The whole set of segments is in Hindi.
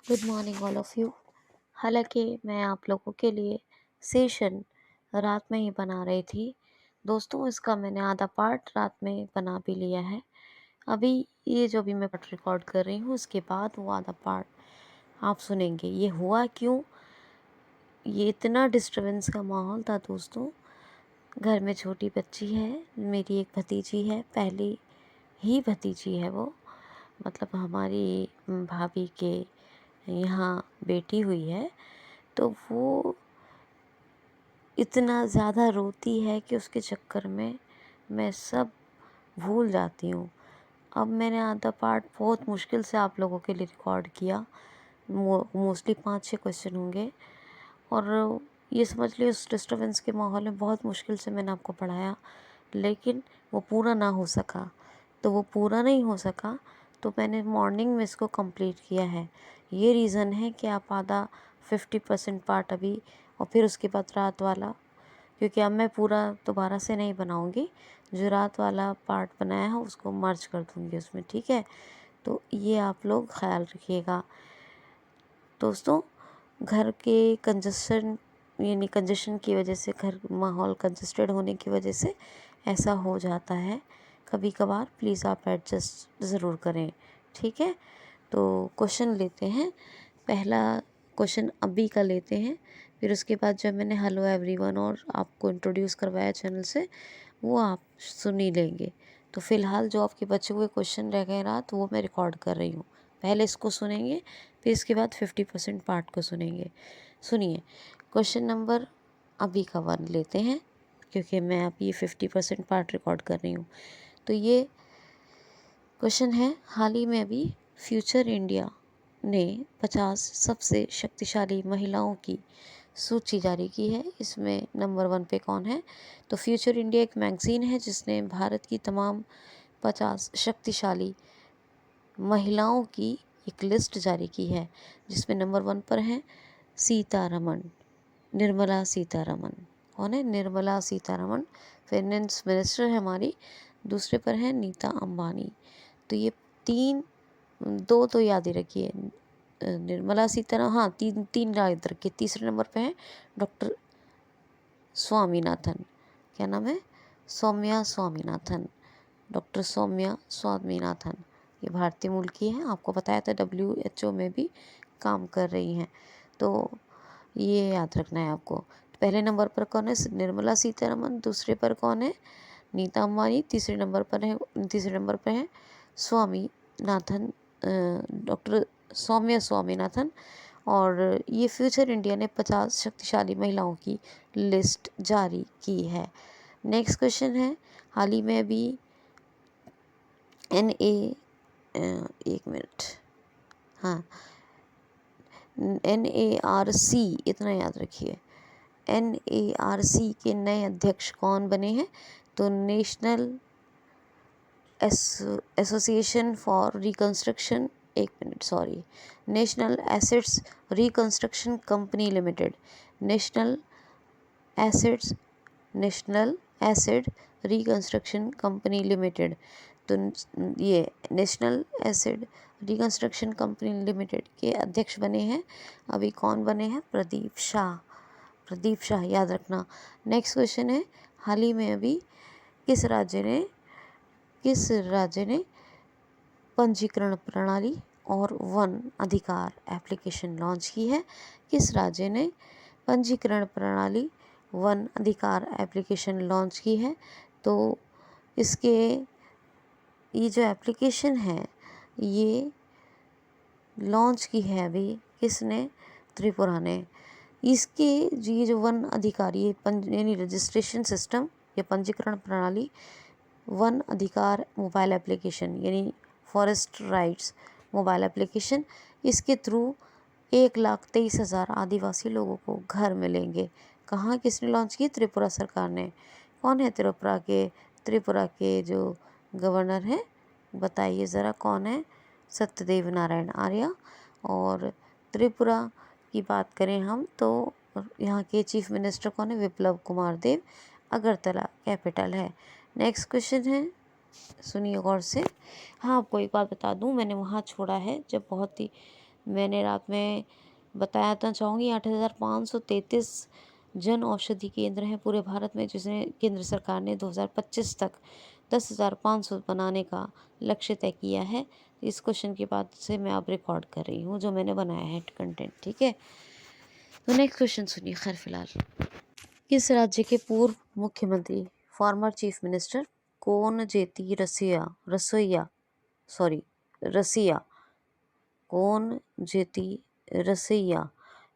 Good morning all of you. हालाँकि मैं आप लोगों के लिए सेशन रात में ही बना रही थी। दोस्तों, इसका मैंने आधा पार्ट रात में बना भी लिया है। अभी ये जो भी मैं पार्ट रिकॉर्ड कर रही हूँ, उसके बाद वो आधा पार्ट आप सुनेंगे। ये हुआ क्यों? ये इतना डिस्टर्बेंस का माहौल था दोस्तों। घर में छोटी बच्ची है, मेरी एक भतीजी है, पहली ही भतीजी है वो। मतलब हमारी भाभी के यहाँ बेटी हुई है, तो वो इतना ज़्यादा रोती है कि उसके चक्कर में मैं सब भूल जाती हूँ। अब मैंने आधा पार्ट बहुत मुश्किल से आप लोगों के लिए रिकॉर्ड किया। मोस्टली 5-6 क्वेश्चन होंगे और ये समझ लीजिए उस डिस्टर्बेंस के माहौल में बहुत मुश्किल से मैंने आपको पढ़ाया, लेकिन वो पूरा ना हो सका। तो वो पूरा नहीं हो सका, तो मैंने मॉर्निंग में इसको कंप्लीट किया है। ये रीज़न है कि आप आधा 50% पार्ट अभी और फिर उसके बाद रात वाला, क्योंकि अब मैं पूरा दोबारा से नहीं बनाऊंगी। जो रात वाला पार्ट बनाया है उसको मर्ज कर दूंगी उसमें, ठीक है? तो ये आप लोग ख्याल रखिएगा। दोस्तों, घर के कंजेशन की वजह से, घर माहौल कंजस्टेड होने की वजह से ऐसा हो जाता है कभी कभार। प्लीज़ आप एडजस्ट ज़रूर करें, ठीक है? तो क्वेश्चन लेते हैं। पहला क्वेश्चन अभी का लेते हैं, फिर उसके बाद जब मैंने हेलो एवरीवन और आपको इंट्रोड्यूस करवाया चैनल से, वो आप सुन ही लेंगे। तो फ़िलहाल जो आपके बचे हुए क्वेश्चन रह गए रात, वो मैं रिकॉर्ड कर रही हूँ। पहले इसको सुनेंगे, फिर इसके बाद 50% पार्ट को सुनेंगे। सुनिए, क्वेश्चन नंबर अभी का 1 लेते हैं, क्योंकि मैं अभी 50% पार्ट रिकॉर्ड कर रही हूँ। तो ये क्वेश्चन है, हाल ही में अभी फ्यूचर इंडिया ने 50 सबसे शक्तिशाली महिलाओं की सूची जारी की है। इसमें नंबर 1 पे कौन है? तो फ्यूचर इंडिया एक मैगज़ीन है जिसने भारत की तमाम 50 शक्तिशाली महिलाओं की एक लिस्ट जारी की है, जिसमें नंबर 1 पर है सीतारमण, निर्मला सीतारमण। कौन है? निर्मला सीतारमण, फाइनेंस मिनिस्टर है हमारी। दूसरे पर है नीता अंबानी। तो ये तीन, दो तो याद ही रखिए, निर्मला सीतारमण, हाँ, तीन याद रखिए। तीसरे नंबर पे है डॉक्टर स्वामीनाथन। क्या नाम है? सौम्या स्वामीनाथन। डॉक्टर सौम्या स्वामीनाथन, ये भारतीय मूल की हैं। आपको बताया था WHO में भी काम कर रही हैं, तो ये याद रखना है आपको। पहले नंबर पर कौन है? निर्मला सीतारमण। दूसरे पर कौन है? नीता अंबानी। तीसरे नंबर पर है स्वामीनाथन, डॉक्टर सौम्या स्वामीनाथन। और ये फ्यूचर इंडिया ने 50 शक्तिशाली महिलाओं की लिस्ट जारी की है। नेक्स्ट क्वेश्चन है, हाल ही में अभी एक मिनट, हाँ, NARC, इतना याद रखिए, NARC के नए अध्यक्ष कौन बने हैं? तो नेशनल एसोसिएशन फॉर रिकंस्ट्रक्शन, एक minute, sorry, national assets reconstruction company limited. National assets national acid reconstruction company limited. तो ये national acid reconstruction company limited के अध्यक्ष बने हैं अभी। कौन बने हैं? प्रदीप शाह। प्रदीप शाह, याद रखना। नेक्स्ट क्वेश्चन है, हाल ही में अभी किस राज्य ने पंजीकरण प्रणाली और वन अधिकार एप्लीकेशन लॉन्च की है? किस राज्य ने पंजीकरण प्रणाली वन अधिकार एप्लीकेशन लॉन्च की है? तो इसके ये जो एप्लीकेशन है, ये लॉन्च की है अभी किसने? त्रिपुरा ने। इसके ये जो वन अधिकारी यानी रजिस्ट्रेशन सिस्टम या पंजीकरण प्रणाली, वन अधिकार मोबाइल एप्लीकेशन यानी फॉरेस्ट राइट्स मोबाइल एप्लीकेशन, इसके थ्रू 1,23,000 आदिवासी लोगों को घर मिलेंगे। कहाँ, किसने लॉन्च की? त्रिपुरा सरकार ने। कौन है त्रिपुरा के जो गवर्नर हैं? बताइए ज़रा कौन है? सत्यदेव नारायण आर्य। और त्रिपुरा की बात करें हम तो यहाँ के चीफ मिनिस्टर कौन है? विप्लव कुमार देव। अगरतला कैपिटल है। नेक्स्ट क्वेश्चन है, सुनिए गौर से। हाँ, आपको एक बात बता दूँ, मैंने वहाँ छोड़ा है जब बहुत ही मैंने रात में बताया था चाहूँगी 8,533 जन औषधि केंद्र हैं पूरे भारत में, जिसमें केंद्र सरकार ने 2025 तक 10,500 बनाने का लक्ष्य तय किया है। इस क्वेश्चन के बाद से मैं अब रिकॉर्ड कर रही हूँ जो मैंने बनाया है कंटेंट, ठीक है। तो नेक्स्ट क्वेश्चन सुनिए। खैर फिलहाल, किस राज्य के पूर्व मुख्यमंत्री फॉर्मर चीफ मिनिस्टर कोनजेती रसैया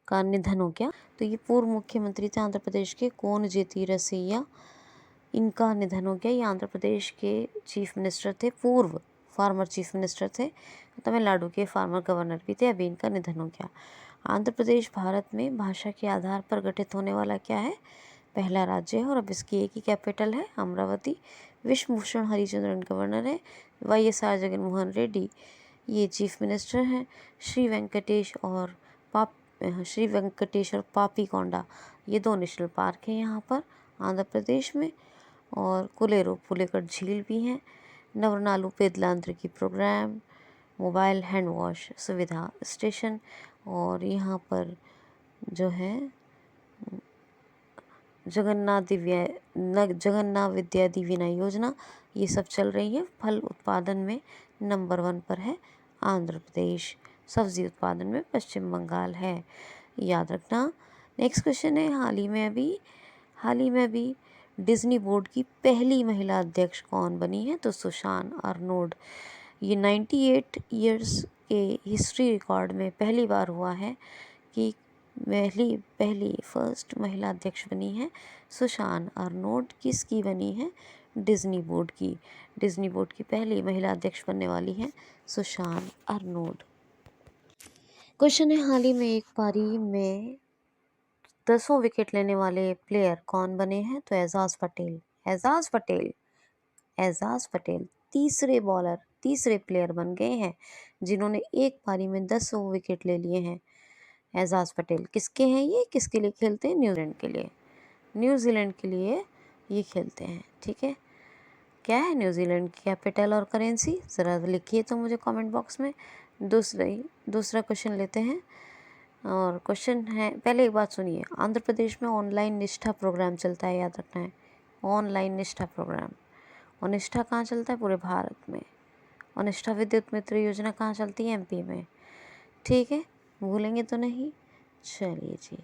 का निधन हो गया? तो ये पूर्व मुख्यमंत्री थे आंध्र प्रदेश के कोनजेती रसैया, इनका निधन हो गया। ये आंध्र प्रदेश के चीफ मिनिस्टर थे, पूर्व फार्मर चीफ मिनिस्टर थे, तमिलनाडु के फार्मर गवर्नर भी थे, अभी इनका निधन हो गया। आंध्र प्रदेश भारत में भाषा के आधार पर गठित होने वाला क्या है? पहला राज्य है और अब इसकी एक ही कैपिटल है, अमरावती। विश्वभूषण हरिचंद्रन गवर्नर है, YSR जगनमोहन रेड्डी ये चीफ मिनिस्टर हैं। श्री वेंकटेश और पापी कोंडा ये 2 नेशनल पार्क हैं यहाँ पर आंध्र प्रदेश में, और कुलेरो पुलिकट झील भी हैं। नवरनालू पेदलांद्र की प्रोग्राम, मोबाइल हैंड वॉश सुविधा स्टेशन, और यहाँ पर जो है जगन्नाथ विद्या दीवेना योजना, ये सब चल रही है। फल उत्पादन में नंबर 1 पर है आंध्र प्रदेश, सब्जी उत्पादन में पश्चिम बंगाल है, याद रखना। नेक्स्ट क्वेश्चन है, हाल ही में अभी डिज्नी बोर्ड की पहली महिला अध्यक्ष कौन बनी है? तो सुशान अर्नोल्ड। ये 98 ईयर्स के हिस्ट्री रिकॉर्ड में पहली बार हुआ है कि पहली फर्स्ट महिला अध्यक्ष बनी है सुशान अर्नोल्ड। किसकी बनी है? डिज्नी बोर्ड की पहली महिला अध्यक्ष बनने वाली है सुशान अर्नोल्ड। क्वेश्चन है, हाल ही में एक पारी में 10 विकेट लेने वाले प्लेयर कौन बने हैं? तो एजाज पटेल तीसरे प्लेयर बन गए हैं जिन्होंने एक पारी में 10 विकेट ले लिए हैं। एजाज पटेल किसके हैं? ये किसके लिए खेलते हैं? न्यूजीलैंड के लिए ये खेलते हैं, ठीक है। क्या है न्यूजीलैंड की कैपिटल और करेंसी? ज़रा लिखिए तो मुझे कमेंट बॉक्स में। दूसरा क्वेश्चन लेते हैं, और क्वेश्चन है, पहले एक बात सुनिए। आंध्र प्रदेश में ऑनलाइन निष्ठा प्रोग्राम चलता है, याद रखना है, ऑनलाइन निष्ठा प्रोग्राम। और निष्ठा कहाँ चलता है? पूरे भारत में। और निष्ठा विद्युत मित्र योजना कहाँ चलती है? MP में, ठीक है, भूलेंगे तो नहीं। चलिए जी,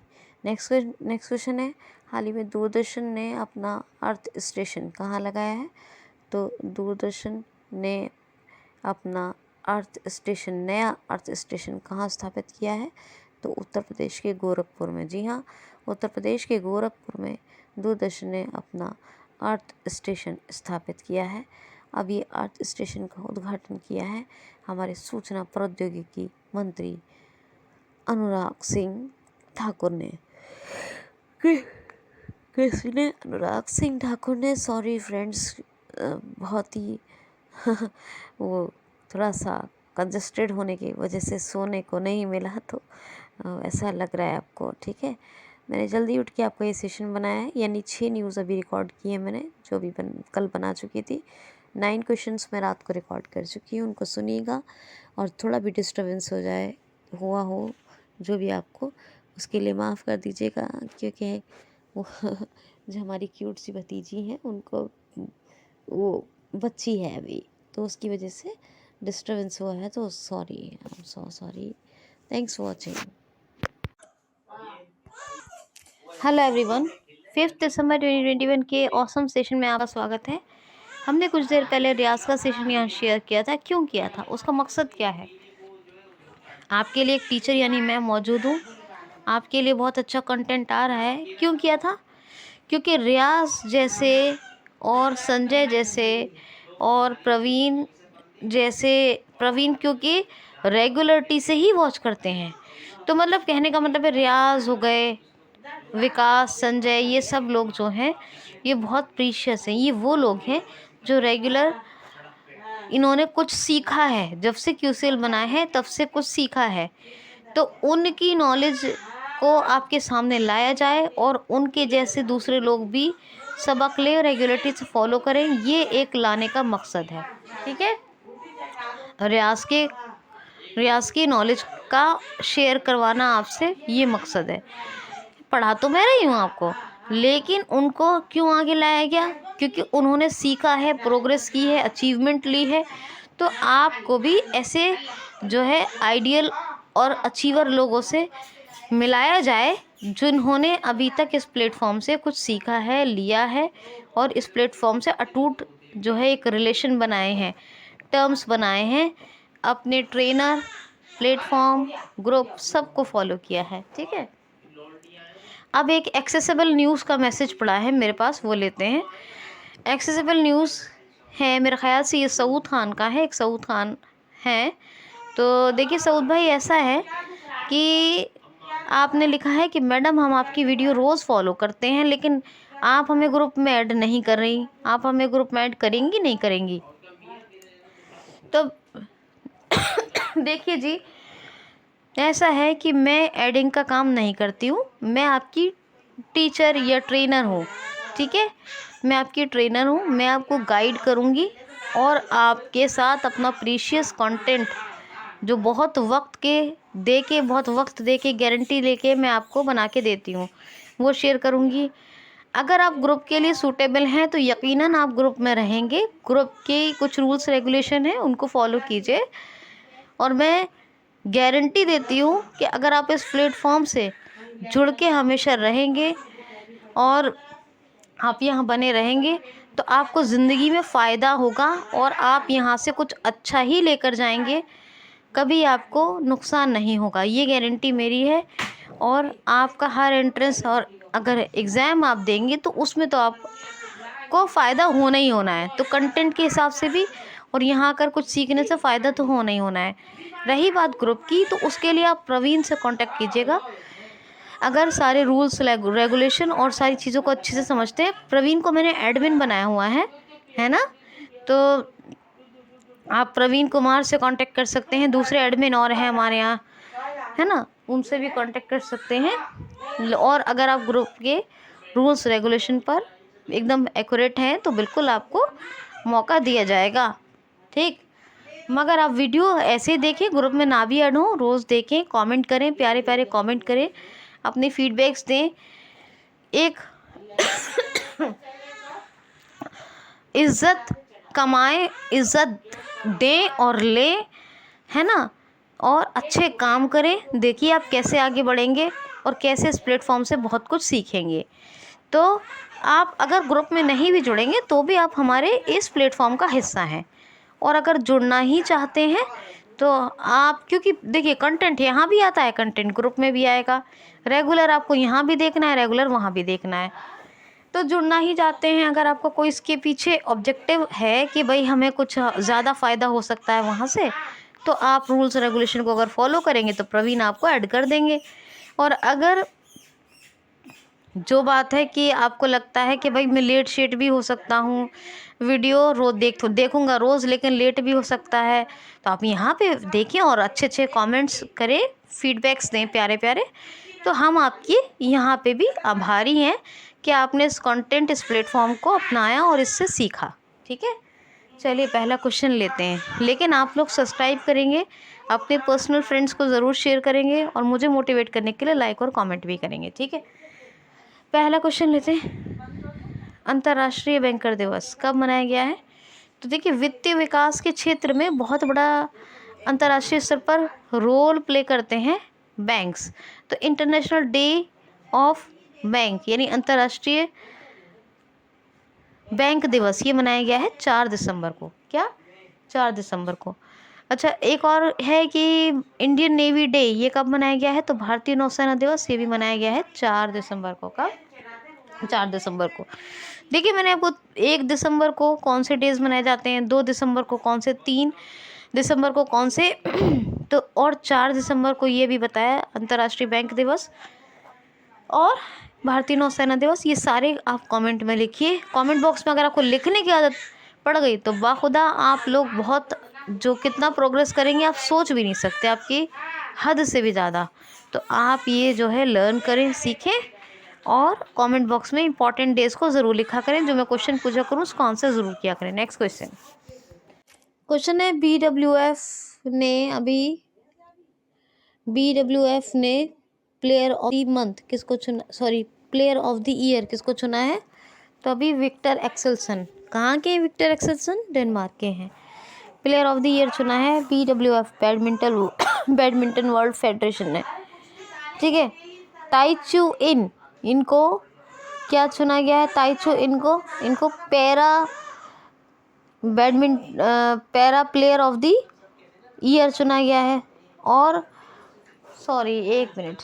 नेक्स्ट क्वेश्चन है, हाल ही में दूरदर्शन ने अपना अर्थ स्टेशन कहाँ लगाया है? तो दूरदर्शन ने अपना नया अर्थ स्टेशन कहाँ स्थापित किया है? तो उत्तर प्रदेश के गोरखपुर में। जी हाँ, उत्तर प्रदेश के गोरखपुर में दूरदर्शन ने अपना अर्थ स्टेशन स्थापित किया है। अब ये अर्थ स्टेशन का उद्घाटन किया है हमारे सूचना प्रौद्योगिकी मंत्री अनुराग सिंह ठाकुर ने। अनुराग सिंह ठाकुर ने, सॉरी फ्रेंड्स, बहुत ही वो थोड़ा सा कंजस्टेड होने की वजह से सोने को नहीं मिला, तो ऐसा लग रहा है आपको, ठीक है। मैंने जल्दी उठ के आपको ये सेशन बनाया है, यानी 6 न्यूज़ अभी रिकॉर्ड की है मैंने, जो भी कल बना चुकी थी। 9 क्वेश्चंस मैं रात को रिकॉर्ड कर चुकी हूँ, उनको सुनिएगा। और थोड़ा भी डिस्टर्बेंस हुआ हो जो भी आपको, उसके लिए माफ़ कर दीजिएगा, क्योंकि वो जो हमारी क्यूट सी भतीजी हैं, उनको वो बच्ची है अभी, तो उसकी वजह से डिस्टर्बेंस हुआ है, तो sorry, I am so sorry. Thanks for watching. Hello everyone, 5 दिसंबर 2021 के ऑसम सेशन में आपका स्वागत है। हमने कुछ देर पहले रियाज का सेशन यहाँ शेयर किया था। क्यों किया था? उसका मकसद क्या है? आपके लिए एक टीचर यानी मैं मौजूद हूँ, आपके लिए बहुत अच्छा कंटेंट आ रहा है। क्यों किया था? क्योंकि रियाज जैसे और संजय जैसे और प्रवीण क्योंकि रेगुलरिटी से ही वॉच करते हैं, तो मतलब कहने का मतलब है रियाज हो गए, विकास, संजय, ये सब लोग जो हैं ये बहुत प्रीशियस हैं। ये वो लोग हैं जो रेगुलर, इन्होंने कुछ सीखा है, जब से QCL बनाए हैं तब से कुछ सीखा है, तो उनकी नॉलेज को आपके सामने लाया जाए और उनके जैसे दूसरे लोग भी सबक लें, रेगुलरिटी से फॉलो करें, ये एक लाने का मकसद है, ठीक है। रियाज की नॉलेज का शेयर करवाना आपसे, ये मकसद है। पढ़ा तो मैं रही हूँ आपको, लेकिन उनको क्यों आगे लाया गया? क्योंकि उन्होंने सीखा है, प्रोग्रेस की है, अचीवमेंट ली है। तो आपको भी ऐसे जो है आइडियल और अचीवर लोगों से मिलाया जाए, जिन्होंने अभी तक इस प्लेटफॉर्म से कुछ सीखा है, लिया है, और इस प्लेटफॉर्म से अटूट जो है एक रिलेशन बनाए हैं, टर्म्स बनाए हैं, अपने ट्रेनर, प्लेटफॉर्म, ग्रुप सबको फॉलो किया है। ठीक है, अब एक एक्सेसिबल न्यूज़ का मैसेज पड़ा है मेरे पास, वो लेते हैं। एक्सेसिबल न्यूज़ है, मेरे ख्याल से ये सऊद खान का है, एक सऊद खान है। तो देखिए सऊद भाई, ऐसा है कि आपने लिखा है कि मैडम हम आपकी वीडियो रोज़ फॉलो करते हैं, लेकिन आप हमें ग्रुप में ऐड नहीं कर रही। आप हमें ग्रुप में ऐड करेंगी नहीं करेंगी? तो देखिए जी, ऐसा है कि मैं एडिंग का काम नहीं करती हूँ, मैं आपकी टीचर या ट्रेनर हूँ। ठीक है, मैं आपकी ट्रेनर हूँ, मैं आपको गाइड करूँगी और आपके साथ अपना प्रीशियस कंटेंट जो बहुत वक्त दे के गारंटी लेके मैं आपको बना के देती हूँ, वो शेयर करूँगी। अगर आप ग्रुप के लिए सूटेबल हैं तो यकीनन आप ग्रुप में रहेंगे। ग्रुप के कुछ रूल्स रेगुलेशन हैं, उनको फॉलो कीजिए, और मैं गारंटी देती हूँ कि अगर आप इस प्लेटफॉर्म से जुड़ के हमेशा रहेंगे और आप यहाँ बने रहेंगे तो आपको ज़िंदगी में फ़ायदा होगा और आप यहाँ से कुछ अच्छा ही लेकर जाएंगे, कभी आपको नुकसान नहीं होगा, ये गारंटी मेरी है। और आपका हर एंट्रेंस और अगर एग्ज़ाम आप देंगे तो उसमें तो आपको फ़ायदा होना ही होना है, तो कंटेंट के हिसाब से भी, और यहाँ आकर कुछ सीखने से फ़ायदा तो होना ही होना है। रही बात ग्रुप की, तो उसके लिए आप प्रवीण से कांटेक्ट कीजिएगा। अगर सारे रूल्स रेगुलेशन और सारी चीज़ों को अच्छे से समझते हैं, प्रवीण को मैंने एडमिन बनाया हुआ है ना, तो आप प्रवीण कुमार से कांटेक्ट कर सकते हैं। दूसरे एडमिन और हैं हमारे यहाँ, है ना, उनसे भी कांटेक्ट कर सकते हैं। और अगर आप ग्रुप के रूल्स रेगुलेशन पर एकदम एक्यूरेट हैं तो बिल्कुल आपको मौका दिया जाएगा। ठीक, मगर आप वीडियो ऐसे देखें, ग्रुप में ना भी ऐड हो, रोज़ देखें, कमेंट करें, प्यारे प्यारे कमेंट करें, अपने फीडबैक्स दें। एक इज़्ज़त कमाएं, इज़्ज़त दें और लें, है ना, और अच्छे काम करें। देखिए आप कैसे आगे बढ़ेंगे और कैसे इस प्लेटफॉर्म से बहुत कुछ सीखेंगे। तो आप अगर ग्रुप में नहीं भी जुड़ेंगे तो भी आप हमारे इस प्लेटफॉर्म का हिस्सा हैं। और अगर जुड़ना ही चाहते हैं तो आप, क्योंकि देखिए कंटेंट यहाँ भी आता है, कंटेंट ग्रुप में भी आएगा, रेगुलर आपको यहाँ भी देखना है, रेगुलर वहाँ भी देखना है, तो जुड़ना ही चाहते हैं। अगर आपको कोई इसके पीछे ऑब्जेक्टिव है कि भाई हमें कुछ ज़्यादा फ़ायदा हो सकता है वहाँ से, तो आप रूल्स रेगुलेशन को अगर फॉलो करेंगे तो प्रवीण आपको ऐड कर देंगे। और अगर जो बात है कि आपको लगता है कि भाई मैं लेट शेट भी हो सकता हूँ, वीडियो रोज़ देखूँगा रोज़, लेकिन लेट भी हो सकता है, तो आप यहाँ पे देखें और अच्छे अच्छे कमेंट्स करें, फीडबैक्स दें प्यारे प्यारे, तो हम आपकी यहाँ पे भी आभारी हैं कि आपने इस कंटेंट, इस प्लेटफॉर्म को अपनाया और इससे सीखा। ठीक है, चलिए पहला क्वेश्चन लेते हैं, लेकिन आप लोग सब्सक्राइब करेंगे, अपने पर्सनल फ्रेंड्स को ज़रूर शेयर करेंगे और मुझे मोटिवेट करने के लिए लाइक और कमेंट भी करेंगे। ठीक है, पहला क्वेश्चन लेते हैं, अंतर्राष्ट्रीय बैंकर दिवस कब मनाया गया है? तो देखिए वित्तीय विकास के क्षेत्र में बहुत बड़ा अंतर्राष्ट्रीय स्तर पर रोल प्ले करते हैं बैंक्स। तो इंटरनेशनल डे ऑफ बैंक यानी अंतर्राष्ट्रीय बैंक दिवस ये मनाया गया है 4 दिसंबर को। क्या? 4 दिसंबर को। अच्छा, एक और है कि इंडियन नेवी डे, ये कब मनाया गया है? तो भारतीय नौसेना दिवस ये भी मनाया गया है 4 दिसंबर को। कब? 4 दिसंबर को। देखिए मैंने आपको 1 दिसंबर को कौन से डेज मनाए जाते हैं, 2 दिसंबर को कौन से, 3 दिसंबर को कौन से तो और 4 दिसंबर को ये भी बताया अंतर्राष्ट्रीय बैंक दिवस और भारतीय नौसेना दिवस। ये सारे आप कमेंट में लिखिए। कमेंट बॉक्स में अगर आपको लिखने की आदत पड़ गई तो बाखुदा आप लोग बहुत, जो कितना प्रोग्रेस करेंगे आप सोच भी नहीं सकते, आपकी हद से भी ज़्यादा। तो आप ये जो है लर्न करें, सीखें और कमेंट बॉक्स में इंपॉर्टेंट डेज को ज़रूर लिखा करें। जो मैं क्वेश्चन पूछा करूँ उसको आंसर ज़रूर किया करें। नेक्स्ट क्वेश्चन है BWF ने अभी BWF ने प्लेयर ऑफ द मंथ किसको चुना, sorry player of the year किसको चुना है? तो अभी विक्टर एक्सेल्सन। कहाँ के विक्टर एक्सेल्सन? डेनमार्क के हैं। प्लेयर ऑफ द ईयर चुना है BWF बैडमिंटन वर्ल्ड फेडरेशन ने। ठीक है। ताई चू इन, इनको क्या चुना गया है? ताई चू इनको para player of the year चुना गया है। और सॉरी एक मिनट,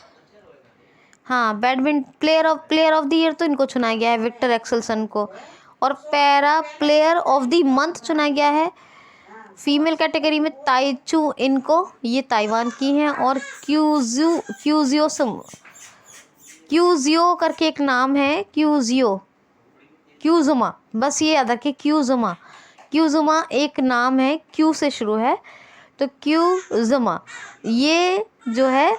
हाँ प्लेयर ऑफ द ईयर तो इनको चुना गया है विक्टर एक्सेल्सन को, और para player of the month चुना गया है फीमेल कैटेगरी में ताई चू इनको, ये ताइवान की हैं। और क्यूजियो करके एक नाम है, क्यूजुमा, बस ये याद रखिए, क्यूजुमा एक नाम है, क्यू से शुरू है, तो क्यूजुमा ये जो है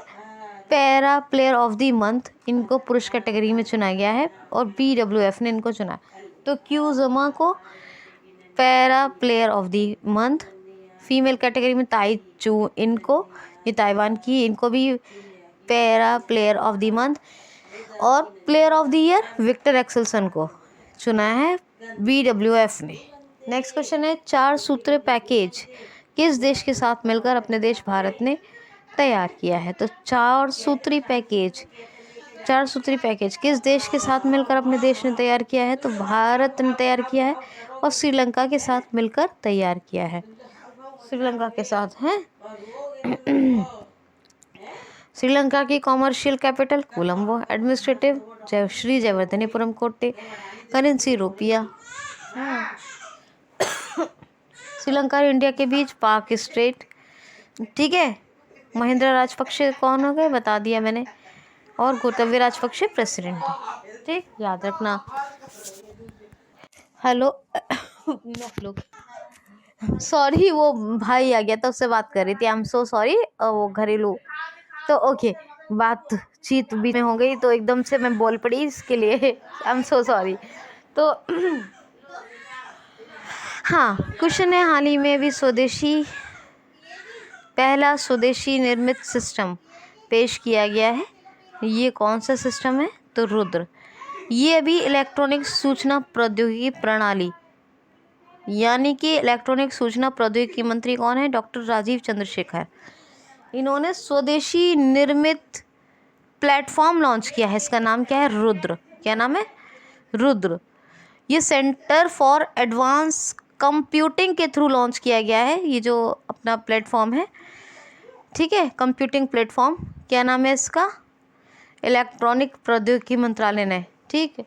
para player of the month, इनको पुरुष कैटेगरी में चुना गया है और BWF ने इनको चुना। तो क्यूजुमा को para player of the month, female category में ताई चू इनको, ये ताइवान की, इनको भी para player of the month, और player of the year Viktor Axelsen को चुना है BWF ने। नेक्स्ट क्वेश्चन है, 4 सूत्री पैकेज किस देश के साथ मिलकर अपने देश भारत ने तैयार किया है? तो 4 सूत्री पैकेज किस देश के साथ मिलकर अपने देश ने तैयार किया है? तो भारत ने तैयार किया है और श्रीलंका के साथ मिलकर तैयार किया है। श्रीलंका के साथ है। श्रीलंका की commercial capital Colombo, administrative Sri Jayawardenepura Kotte, currency रुपया। श्रीलंका और इंडिया के बीच पाक स्ट्रेट। ठीक है। महिंद्रा राजपक्षे कौन हो गए, बता दिया मैंने, और गोतव्य राजपक्षे प्रेसिडेंट है। ठीक, याद रखना। हेलो सॉरी, वो भाई आ गया था, उससे बात कर रही थी, आई एम सो सॉरी। वो घरेलू, तो ओके, बातचीत बीच में हो गई तो एकदम से मैं बोल पड़ी, इसके लिए आई एम सो सॉरी। तो हाँ, क्वेश्चन है, हाल ही में भी पहला स्वदेशी निर्मित सिस्टम पेश किया गया है, ये कौन सा सिस्टम है? तो रुद्र। ये अभी इलेक्ट्रॉनिक सूचना प्रौद्योगिकी प्रणाली, यानी कि इलेक्ट्रॉनिक सूचना प्रौद्योगिकी मंत्री कौन है? डॉक्टर राजीव चंद्रशेखर। इन्होंने स्वदेशी निर्मित प्लेटफॉर्म लॉन्च किया है, इसका नाम क्या है? रुद्र। क्या नाम है? रुद्र। ये सेंटर फॉर एडवांस कंप्यूटिंग के थ्रू लॉन्च किया गया है, ये जो अपना प्लेटफॉर्म है। ठीक है, कंप्यूटिंग प्लेटफॉर्म, क्या नाम है इसका? इलेक्ट्रॉनिक प्रौद्योगिकी मंत्रालय ने। ठीक है,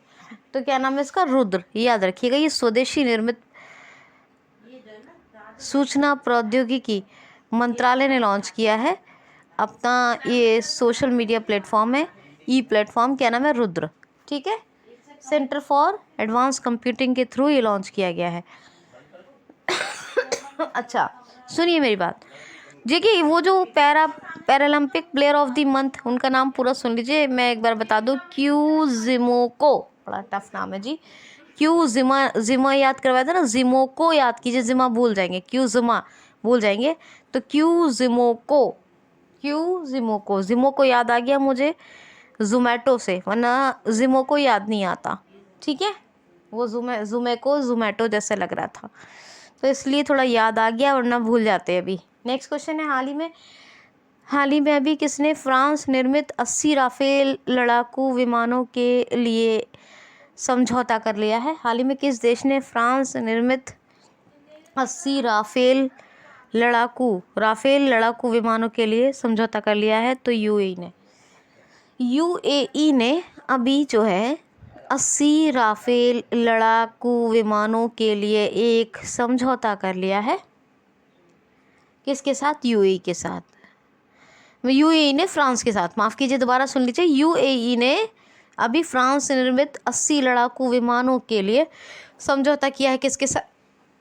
तो क्या नाम है इसका? रुद्र। याद रखिएगा, ये स्वदेशी निर्मित सूचना प्रौद्योगिकी मंत्रालय ने लॉन्च किया है अपना, ये सोशल मीडिया प्लेटफॉर्म है, ई प्लेटफॉर्म, क्या नाम है? रुद्र। ठीक है, सेंटर फॉर एडवांस कंप्यूटिंग के थ्रू ये लॉन्च किया गया है। अच्छा सुनिए मेरी बात, देखिए वो जो Paralympic player of the month, उनका नाम पूरा सुन लीजिए, मैं एक बार बता दूं, क्यूजिमोको, बड़ा टफ नाम है जी, जिमा याद करवाया था ना, जिमोको याद कीजिए, जिमा भूल जाएंगे, क्यूजिमा भूल जाएंगे, तो जिमोको याद आ गया मुझे जोमेटो से, वरना जिमोको याद नहीं आता। ठीक है, वो जोमेटो जैसे लग रहा था, तो इसलिए थोड़ा याद आ गया, वरना भूल जाते हैं अभी। नेक्स्ट क्वेश्चन है, हाल ही में अभी किसने फ्रांस निर्मित 80 राफेल लड़ाकू विमानों के लिए समझौता कर लिया है? हाल ही में किस देश ने फ्रांस निर्मित 80 राफेल लड़ाकू विमानों के लिए समझौता कर लिया है? तो यूएई ने अभी जो है 80 राफेल लड़ाकू विमानों के लिए एक समझौता कर लिया है। किसके साथ? यूएई के साथ। यूएई ने फ्रांस के साथ, माफ़ कीजिए दोबारा सुन लीजिए, यूएई ने अभी फ्रांस निर्मित 80 लड़ाकू विमानों के लिए समझौता किया है। किसके साथ?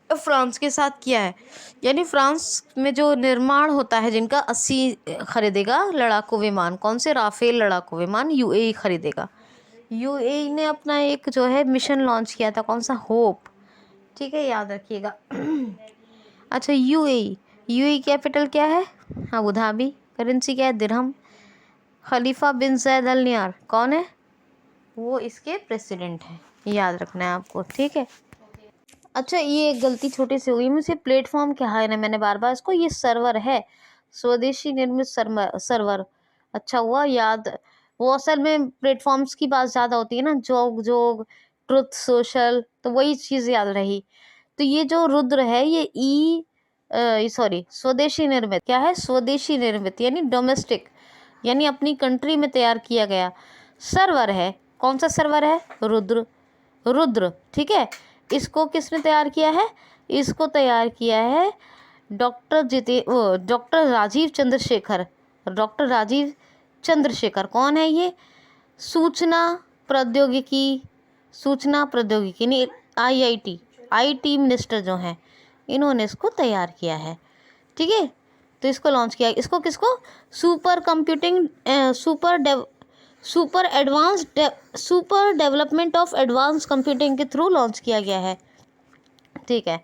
फ्रांस के साथ किया है, यानी फ्रांस में जो निर्माण होता है जिनका 80 खरीदेगा लड़ाकू विमान, कौन से? राफेल लड़ाकू विमान यूएई खरीदेगा। यूएई ने अपना एक जो है मिशन लॉन्च किया था, कौन सा? होप। ठीक है, याद रखिएगा। अच्छा, यूएई कैपिटल क्या है? Abu Dhabi. करेंसी क्या है? दिरहम। खलीफा बिन जैद अल नहयान कौन है? वो इसके प्रेसिडेंट हैं, याद रखना है आपको, ठीक है। अच्छा, ये एक गलती छोटी सी हो गई मुझसे, प्लेटफॉर्म क्या है ना, मैंने बार बार इसको, ये सर्वर है, स्वदेशी निर्मित सर्वर। अच्छा हुआ याद, वो असल में प्लेटफॉर्म्स की बात ज़्यादा होती है ना, जोग जोग, ट्रुथ सोशल, तो वही चीज़ याद रही। तो ये जो रुद्र है ये स्वदेशी निर्मित क्या है? स्वदेशी निर्मित यानी डोमेस्टिक, यानी अपनी कंट्री में तैयार किया गया सर्वर है। कौन सा सर्वर है? रुद्र। रुद्र, ठीक है। इसको किसने तैयार किया है? इसको तैयार किया है डॉक्टर राजीव चंद्रशेखर। डॉक्टर राजीव चंद्रशेखर कौन है ये? सूचना प्रौद्योगिकी यानी आईटी मिनिस्टर जो हैं, इन्होंने इसको तैयार किया है, ठीक है। तो इसको लॉन्च किया, इसको किसको? Super development of advance computing के थ्रू लॉन्च किया गया है, ठीक है।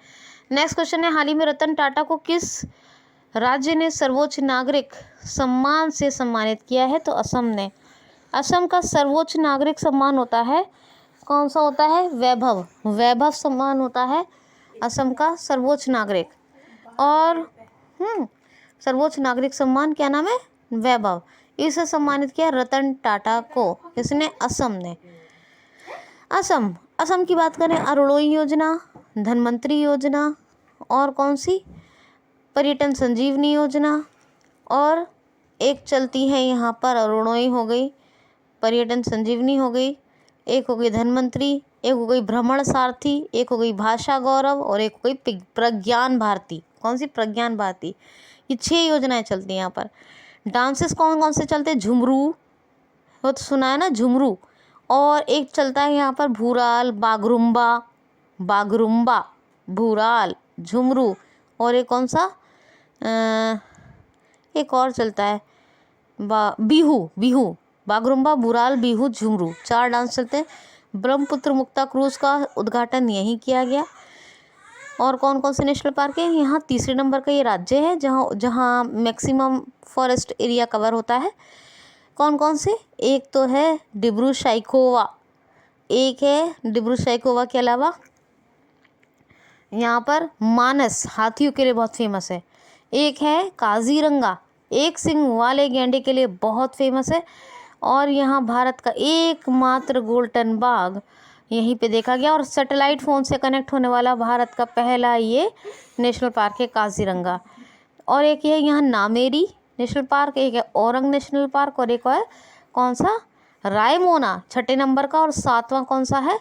नेक्स्ट क्वेश्चन है, हाल ही में रतन टाटा को किस राज्य ने सर्वोच्च नागरिक सम्मान से सम्मानित किया है? तो असम ने। असम का सर्वोच्च नागरिक सम्मान होता है, कौन सा होता है? वैभव। वैभव सम्मान होता है असम का सर्वोच्च नागरिक। और सर्वोच्च नागरिक सम्मान क्या नाम है? वैभव। इसे सम्मानित किया रतन टाटा को, किसने? असम ने। असम की बात करें, अरुणोदय योजना, धनवंतरी योजना, और कौन सी? पर्यटन संजीवनी योजना, और एक चलती है यहाँ पर, अरुणोदय हो गई, पर्यटन संजीवनी हो गई, एक हो गई धनवंतरी, एक हो गई भ्रमण सारथी, एक हो गई भाषा गौरव, और एक हो गई प्रज्ञान भारती। कौन सी? प्रज्ञान भारती। ये 6 योजनाएं चलती हैं यहाँ पर। डांसेस कौन कौन से चलते हैं? झुमरू, वो तो सुना है ना, झुमरू। और एक चलता है यहाँ पर भूराल, बागरुम्बा, भूराल, झुमरू, और एक कौन सा? एक और चलता है बिहू। बागरुम्बा, भूराल, बिहू, झुमरू, 4 डांस चलते हैं। ब्रह्मपुत्र मुक्ता क्रूज का उद्घाटन यहीं किया गया। और कौन कौन से नेशनल पार्क है? यहाँ तीसरे नंबर का ये राज्य है जहाँ मैक्सिमम फॉरेस्ट एरिया कवर होता है। कौन कौन से? एक तो है डिब्रू साइखोवा, के अलावा यहाँ पर मानस हाथियों के लिए बहुत फेमस है। एक है काजीरंगा, एक सिंग वाले गैंडे के लिए बहुत फेमस है। और यहाँ भारत का एकमात्र गोल्डन बाघ यहीं पे देखा गया, और सैटेलाइट फ़ोन से कनेक्ट होने वाला भारत का पहला ये नेशनल पार्क है काजीरंगा। और एक है यहाँ नामेरी नेशनल पार्क, एक है औरंग नेशनल पार्क, और एक है कौन सा? रायमोना, 6 नंबर का। और 7वां कौन सा है?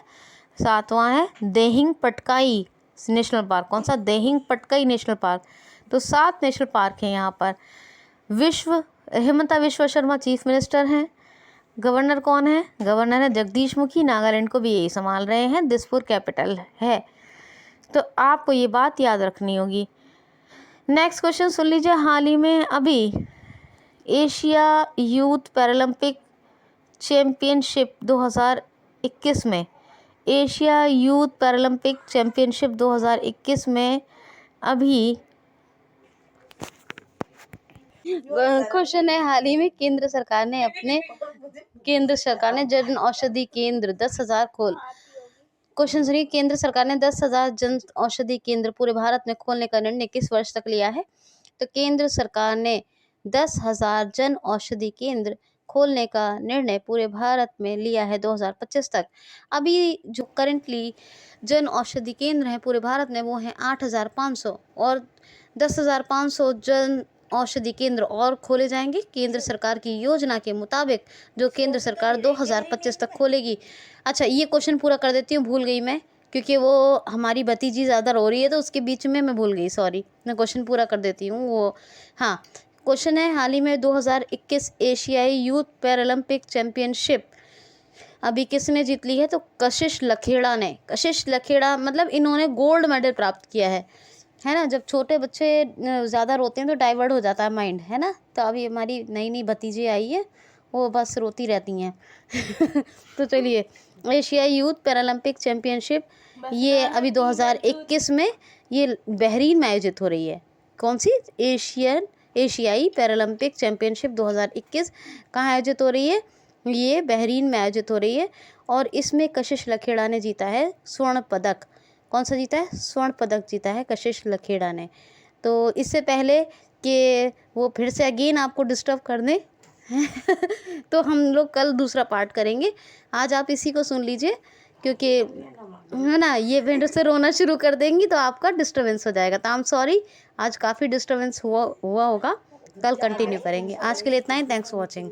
7वां है देहिंग पटकाई नेशनल पार्क। कौन सा? Dehing Patkai national park. तो 7 नेशनल पार्क हैं यहाँ पर। हिमंता विश्व शर्मा चीफ मिनिस्टर हैं। गवर्नर कौन है? गवर्नर है जगदीश मुखी, नागालैंड को भी यही संभाल रहे हैं, दिसपुर कैपिटल है। तो आपको ये बात याद रखनी होगी। नेक्स्ट क्वेश्चन सुन लीजिए, हाल ही में अभी एशिया यूथ पैरालंपिक चैम्पियनशिप 2021 में, एशिया यूथ पैरालंपिक चैम्पियनशिप 2021 में अभी क्वेश्चन है, हाल ही में केंद्र सरकार ने जन औषधि केंद्र 10,000 क्वेश्चन सुनिए, केंद्र सरकार ने 10,000 जन औषधि केंद्र पूरे भारत में खोलने का निर्णय किस वर्ष तक लिया है? तो केंद्र सरकार ने 10,000 जन औषधि केंद्र खोलने का निर्णय पूरे भारत में लिया है 2025 तक। अभी जो करंटली जन औषधि केंद्र हैं पूरे भारत में वो हैं 8,500, और 10,500 जन औषधि केंद्र और खोले जाएंगे केंद्र सरकार की योजना के मुताबिक, जो केंद्र सरकार 2025 तक खोलेगी। अच्छा, ये क्वेश्चन पूरा कर देती हूँ, भूल गई मैं, क्योंकि वो हमारी भतीजी ज़्यादा रो रही है तो उसके बीच में मैं भूल गई, सॉरी। मैं क्वेश्चन पूरा कर देती हूँ वो। हाँ, क्वेश्चन है, हाल ही में 2021 एशियाई यूथ पैरालंपिक चैम्पियनशिप अभी किसने जीत ली है? तो कशिश लखेड़ा ने। कशिश लखेड़ा मतलब इन्होंने गोल्ड मेडल प्राप्त किया है ना। जब छोटे बच्चे ज़्यादा रोते हैं तो डाइवर्ट हो जाता है माइंड, है ना। तो अभी हमारी नई भतीजी आई है, वो बस रोती रहती हैं तो चलिए, एशियाई यूथ पैरालंपिक चैम्पियनशिप ये अभी 2021 में ये बहरीन में आयोजित हो रही है। कौन सी? एशियन एशियाई पैरालंपिक चैम्पियनशिप 2021 कहाँ आयोजित हो रही है? ये बहरीन में आयोजित हो रही है और इसमें कशिश लखेड़ा ने जीता है स्वर्ण पदक। कौन सा जीता है? स्वर्ण पदक जीता है कशिश लखेड़ा ने। तो इससे पहले कि वो फिर से अगेन आपको डिस्टर्ब कर दें तो हम लोग कल दूसरा पार्ट करेंगे। आज आप इसी को सुन लीजिए, क्योंकि है ना, ये फिर से रोना शुरू कर देंगी तो आपका डिस्टर्बेंस हो जाएगा। तो आई एम सॉरी, आज काफ़ी डिस्टर्बेंस हुआ होगा। कल कंटिन्यू करेंगे। आज के लिए इतना ही। Thanks for watching.